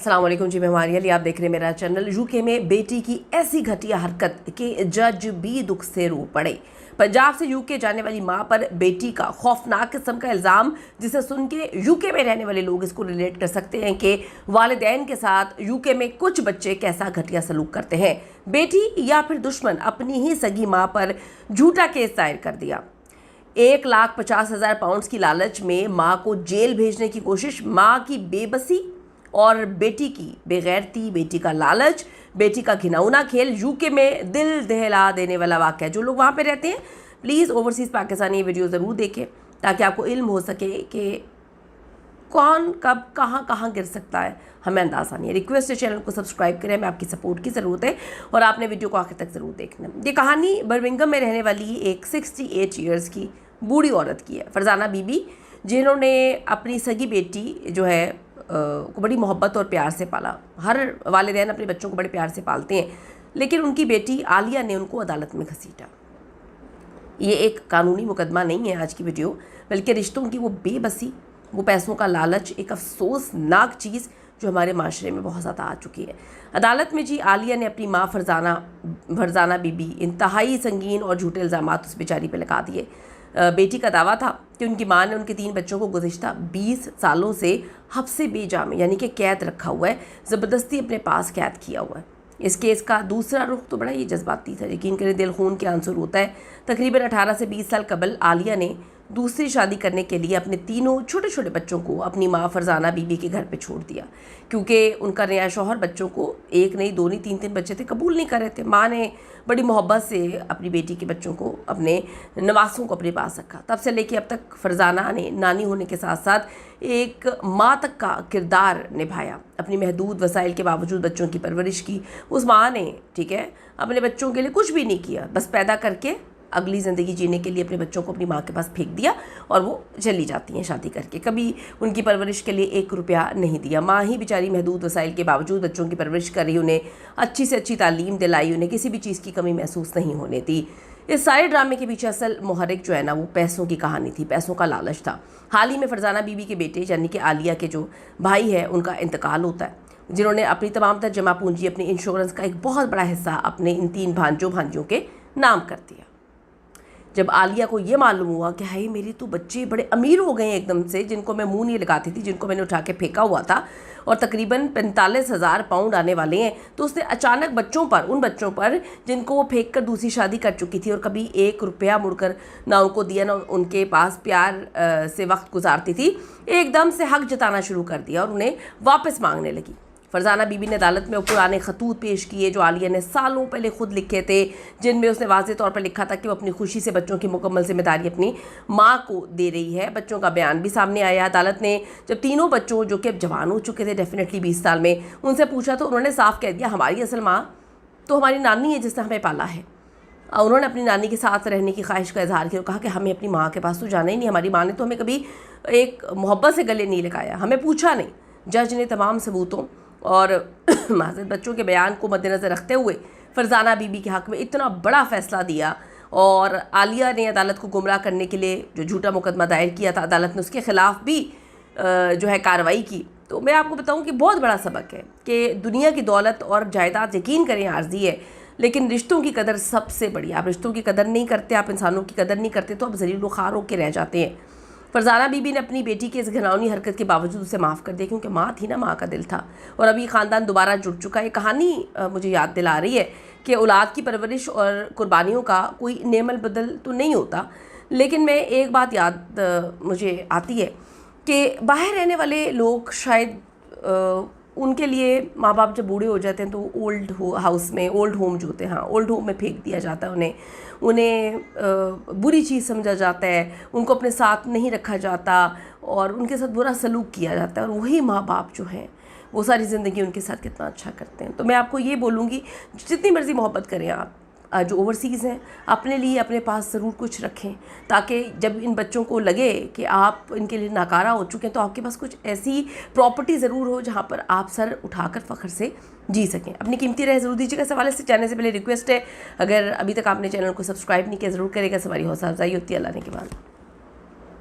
अस्सलाम वालेकुम जी, मैं हमारी अली, आप देख रहे हैं मेरा चैनल। यूके में बेटी की ऐसी घटिया हरकत के जज भी दुख से रो पड़े। पंजाब से यूके जाने वाली मां पर बेटी का खौफनाक किस्म का इल्ज़ाम, जिसे सुन के यूके में रहने वाले लोग इसको रिलेट कर सकते हैं कि वालिदैन के साथ यूके में कुछ बच्चे कैसा घटिया सलूक करते हैं। बेटी या फिर दुश्मन अपनी ही सगी माँ पर झूठा केस दायर कर दिया। 1,50,000 पाउंड की लालच में माँ को जेल भेजने की कोशिश, माँ की बेबसी और बेटी की बेगैरती, बेटी का लालच, बेटी का घिनौना खेल। यूके में दिल दहला देने वाला वाक़या। जो लोग वहाँ पे रहते हैं, प्लीज़ ओवरसीज़ पाकिस्तानी वीडियो ज़रूर देखें ताकि आपको इल्म हो सके कि कौन कब कहाँ गिर सकता है, हमें अंदाज़ा नहीं है। रिक्वेस्ट है चैनल को सब्सक्राइब करें, हमें आपकी सपोर्ट की ज़रूरत है और आपने वीडियो को आखिर तक ज़रूर देखना। ये कहानी बर्मिंघम में रहने वाली एक 68 ईयर्स की बूढ़ी औरत की है, फरजाना बीबी, जिन्होंने अपनी सगी बेटी जो है को बड़ी मोहब्बत और प्यार से पाला। हर वालिदैन अपने बच्चों को बड़े प्यार से पालते हैं, लेकिन उनकी बेटी आलिया ने उनको अदालत में घसीटा। ये एक कानूनी मुकदमा नहीं है आज की वीडियो, बल्कि रिश्तों की वो बेबसी, वो पैसों का लालच, एक अफसोसनाक चीज़ जो हमारे माशरे में बहुत ज़्यादा आ चुकी है। अदालत में जी आलिया ने अपनी माँ फरजाना बीबी इंतहाई संगीन और झूठे इल्ज़ामात उस बेचारी पे लगा दिए। बेटी का दावा था कि उनकी मां ने उनके 3 बच्चों को गुज़िश्ता 20 सालों से हब्से बेजा में यानी कि कैद रखा हुआ है, ज़बरदस्ती अपने पास कैद किया हुआ है। इस केस का दूसरा रुख तो बड़ा ही जज्बाती था, यकीन करें दिल खून के आंसू रोता है। तकरीबन 18 से 20 साल कबल आलिया ने दूसरी शादी करने के लिए अपने तीनों छोटे छोटे बच्चों को अपनी माँ फरजाना बीबी के घर पे छोड़ दिया, क्योंकि उनका नया शौहर बच्चों को 1 नहीं 2 नहीं 3 बच्चे थे, कबूल नहीं कर रहे थे। माँ ने बड़ी मोहब्बत से अपनी बेटी के बच्चों को, अपने नवासों को अपने पास रखा। तब से लेके अब तक फरजाना ने नानी होने के साथ साथ एक माँ तक का किरदार निभाया। अपनी महदूद वसाइल के बावजूद बच्चों की परवरिश की। उस माँ ने, ठीक है, अपने बच्चों के लिए कुछ भी नहीं किया, बस पैदा करके अगली ज़िंदगी जीने के लिए अपने बच्चों को अपनी माँ के पास फेंक दिया और वो चली जाती हैं शादी करके। कभी उनकी परवरिश के लिए 1 रुपया नहीं दिया। माँ ही बेचारी महदूद वसाइल के बावजूद बच्चों की परवरिश कर रही, उन्हें अच्छी से अच्छी तालीम दिलाई, उन्हें किसी भी चीज़ की कमी महसूस नहीं होने दी। इस सारे ड्रामे के पीछे असल मुहर्रिक जो है ना, वो पैसों की कहानी थी, पैसों का लालच था। हाल ही में फरजाना बीबी के बेटे यानी कि आलिया के जो भाई है, उनका इंतकाल होता है, जिन्होंने अपनी तमाम तर जमा पूंजी, अपनी इंश्योरेंस का एक बहुत बड़ा हिस्सा अपने इन 3 भांजियों के नाम कर दिया। जब आलिया को ये मालूम हुआ कि हाय मेरे तो बच्चे बड़े अमीर हो गए हैं एकदम से, जिनको मैं मुंह नहीं लगाती थी, जिनको मैंने उठा के फेंका हुआ था, और तकरीबन 45,000 पाउंड आने वाले हैं, तो उसने अचानक उन बच्चों पर जिनको वो फेंक कर दूसरी शादी कर चुकी थी और कभी 1 रुपया मुड़कर ना उनको दिया, ना उनके पास प्यार से वक्त गुजारती थी, एकदम से हक जताना शुरू कर दिया और उन्हें वापस मांगने लगी। फरजाना बीबी ने अदालत में पुराने खतूत पेश किए जो आलिया ने सालों पहले खुद लिखे थे, जिनमें उसने वाज़ेह तौर पर लिखा था कि वो अपनी खुशी से बच्चों की मुकम्मल जिम्मेदारी अपनी माँ को दे रही है। बच्चों का बयान भी सामने आया। अदालत ने जब तीनों बच्चों, जो कि अब जवान हो चुके थे डेफिनेटली 20 साल में, उनसे पूछा तो उन्होंने साफ कह दिया हमारी असल माँ तो हमारी नानी है जिसने हमें पाला है। उन्होंने अपनी नानी के साथ रहने की ख्वाहिश का इजहार किया और कहा कि हमें अपनी माँ के पास तो जाना ही नहीं, हमारी माँ ने तो हमें कभी एक मोहब्बत से गले नहीं लगाया, हमें पूछा नहीं। जज ने तमाम सबूतों और माज़रत बच्चों के बयान को मद्देनज़र रखते हुए फरजाना बीबी के हक़ में इतना बड़ा फ़ैसला दिया और आलिया ने अदालत को गुमराह करने के लिए जो झूठा मुकदमा दायर किया था, अदालत ने उसके ख़िलाफ़ भी जो है कार्रवाई की। तो मैं आपको बताऊं कि बहुत बड़ा सबक है कि दुनिया की दौलत और जायदाद यकीन करें आर्जी है, लेकिन रिश्तों की कदर सबसे बड़ी। आप रिश्तों की कदर नहीं करते, आप इंसानों की कदर नहीं करते, तो आप ज़लील व ख़ार होकर रह जाते हैं। फरजाना बीबी ने अपनी बेटी की इस घिनौनी हरकत के बावजूद उसे माफ़ कर दिया, क्योंकि माँ थी ना, माँ का दिल था और अभी ख़ानदान दोबारा जुड़ चुका है। ये कहानी मुझे याद दिला रही है कि औलाद की परवरिश और कुर्बानियों का कोई नेमल बदल तो नहीं होता, लेकिन मैं एक बात याद मुझे आती है कि बाहर रहने वाले लोग शायद उनके लिए माँ बाप जब बूढ़े हो जाते हैं तो ओल्ड होम जो होते हैं, हाँ, ओल्ड होम में फेंक दिया जाता है उन्हें बुरी चीज़ समझा जाता है, उनको अपने साथ नहीं रखा जाता और उनके साथ बुरा सलूक किया जाता है। और वही माँ बाप जो हैं वो सारी ज़िंदगी उनके साथ कितना अच्छा करते हैं। तो मैं आपको ये बोलूँगी, जितनी मर्ज़ी मोहब्बत करें आप, जो ओवरसीज़ हैं, अपने लिए अपने पास ज़रूर कुछ रखें, ताकि जब इन बच्चों को लगे कि आप इनके लिए नाकारा हो चुके हैं तो आपके पास कुछ ऐसी प्रॉपर्टी ज़रूर हो जहाँ पर आप सर उठाकर फ़ख्र से जी सकें। अपनी कीमती राय ज़रूर दीजिएगा। इस हवाले से जाने से पहले रिक्वेस्ट है, अगर अभी तक आपने चैनल को सब्सक्राइब नहीं किया ज़रूर करेगा, हमारी हौसला अफजाई होती है। अल्लाह ने के बाद।